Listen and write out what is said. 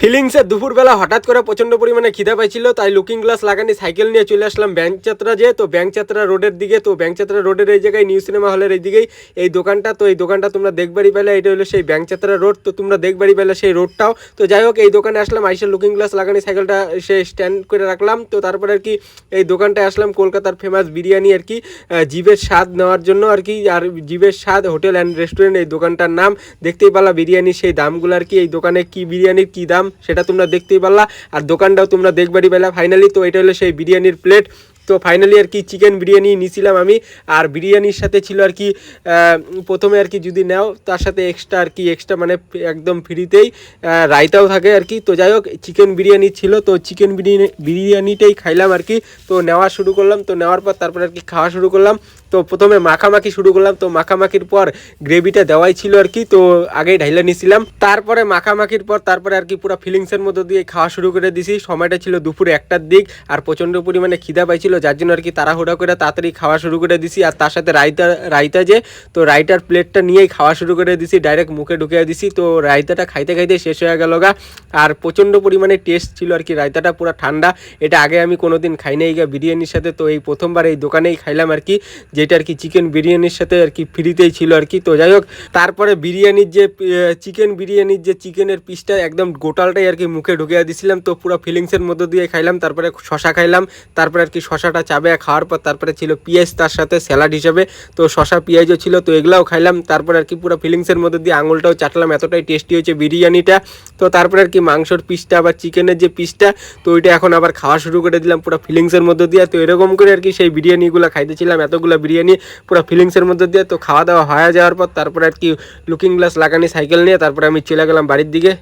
ফিলিংসে দুপুরবেলা হঠাৎ করে প্রচণ্ড পরিমাণে খিদা পাইছিল, তাই লুকিং গ্লাস লাগানি সাইকেল নিয়ে চলে আসলাম ব্যাংকযাত্রা যে। তো ব্যাংকযাত্রা রোডের দিকে, তো ব্যাংকযাত্রা রোডের এই জায়গায় নিউ সিনেমা হলের এই দিকেই এই দোকানটা। তো এই দোকানটা তোমরা দেখবারই পেলে, এটা হলো সেই ব্যাংকযাত্রা রোড। তো তোমরা দেখবারই পেলে সেই রোডটাও। তো যাই হোক, এই দোকানে আসলাম, আইসা লুকিং গ্লাস লাগানি সাইকেলটা সে স্ট্যান্ড করে রাখলাম। তো তারপরে আর কি এই দোকানটায় আসলাম কলকাতার ফেমাস বিরিয়ানি আর কি জিভের স্বাদ নেওয়ার জন্য আর কি। আর জিভের স্বাদ হোটেল অ্যান্ড রেস্টুরেন্ট এই দোকানটার নাম। দেখতেই পারলা বিরিয়ানির সেই দামগুলো আর কি, এই দোকানে কি বিরিয়ানির কি দাম সেটা তোমরা দেখতেই পারলা। আর দোকানটাও তোমরা দেখবারই পেলা ফাইনালি। তো এটা হলো সেই বিরিয়ানির প্লেট। তো ফাইনালি আর কি চিকেন বিরিয়ানি নিয়েছিলাম আমি। আর বিরিয়ানির সাথে ছিল আর কি প্রথমে আর কি যদি নাও তার সাথে এক্সট্রা আর কি এক্সট্রা মানে একদম ফ্রিতেই রায়তাও থাকে আর কি। তো যাই হোক, চিকেন বিরিয়ানি ছিল, তো চিকেন বিরিয়ানিটাই খাইলাম আর কি। তো নেওয়া শুরু করলাম, তো নেওয়ার পর তারপরে আর কি খাওয়া শুরু করলাম। তো প্রথমে মাখামাখি শুরু করলাম, তো মাখামাখির পর গ্রেভিটা দেওয়াই ছিল আর কি, তো আগেই ঢাইলা নিয়েছিলাম। তারপরে মাখামাখির পর তারপরে আর কি পুরো ফিলিংসের মধ্যে দিয়ে খাওয়া শুরু করে দিছি। সময়টা ছিল দুপুরে 1টার দিক, আর প্রচণ্ড পরিমাণে খিদা পাইছিল, যার জন্য আর কি তাড়াহুড়া করে তাড়াতাড়ি খাওয়া শুরু করে দিছি। আর তার সাথে রায়তা যে, তো রায়তার প্লেটটা নিয়েই খাওয়া শুরু করে দিছি, ডাইরেক্ট মুখে ঢুকিয়ে দিছি। তো রায়তাটা খাইতে খাইতে শেষ হয়ে গেল গা। আর প্রচণ্ড পরিমাণে টেস্ট ছিল আর কি, রায়তাটা পুরো ঠান্ডা। এটা আগে আমি কোনোদিন খাই নাই গা বিরিয়ানির সাথে, তো এই প্রথমবার এই দোকানেই খাইলাম আর কি, যেটা আর কি চিকেন বিরিয়ানির সাথে আর কি ফ্রিতেই ছিল আর কি। তো যাই হোক, তারপরে বিরিয়ানির যে চিকেন বিরিয়ানির যে চিকেনের পিসটা একদম গোটালটাই আর কি মুখে ঢুকিয়ে দিছিলাম। তো পুরো ফিলিংসের মধ্যে দিয়ে খাইলাম। তারপরে শশা খাইলাম, তারপরে আর কি শশাটা চাবে খাওয়ার পর তারপরে ছিল পেঁয়াজ তার সাথে স্যালাড হিসেবে। তো শশা পেঁয়াজও ছিল, তো এগুলাও খাইলাম। তারপরে আর কি পুরো ফিলিংসের মধ্যে দিয়ে আঙুলটাও চাটলাম, এতটাই টেস্টি হয়েছে বিরিয়ানিটা। তো তারপরে আর কি মাংসর পিসটা আবার চিকেনের যে পিসটা, তো ওইটা এখন আবার খাওয়া শুরু করে দিলাম পুরো ফিলিংসের মধ্যে দিয়ে। তো এরকম করে আর কি সেই বিরিয়ানিগুলো খাইতেছিলাম, এতগুলো বিরিয়ানি পুরো ফিলিংসের মধ্যে দিয়ে। তো খাওয়া দাওয়া হয়ে যাওয়ার পর তারপরে আর কি লুকিং গ্লাস লাগানি সাইকেল নিয়ে তারপরে আমি চলে গেলাম বাড়ির দিকে।